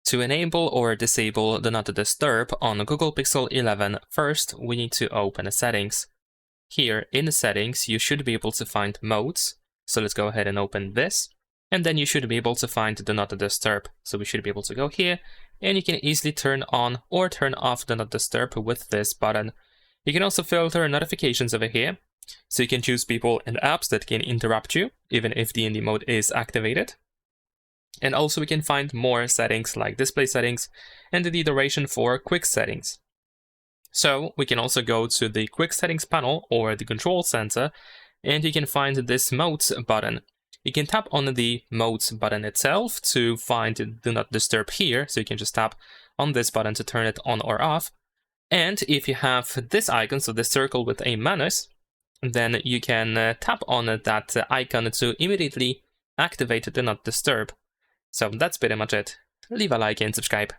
To enable or disable Do Not Disturb on Google Pixel 11, first we need to open Settings. Here in the Settings, you should be able to find Modes. So let's go ahead and open this. And then you should be able to find Do Not Disturb. So we should be able to go here, and you can easily turn on or turn off Do Not Disturb with this button. You can also filter notifications over here. So you can choose people and apps that can interrupt you, even if DND mode is activated. And also we can find more settings like display settings and the duration for quick settings. So we can also go to the quick settings panel or the control center, and you can find this modes button. You can tap on the modes button itself to find Do Not Disturb here. So you can just tap on this button to turn it on or off. And if you have this icon, so this circle with a minus, then you can tap on that icon to immediately activate Do Not Disturb. So that's pretty much it. Leave a like and subscribe.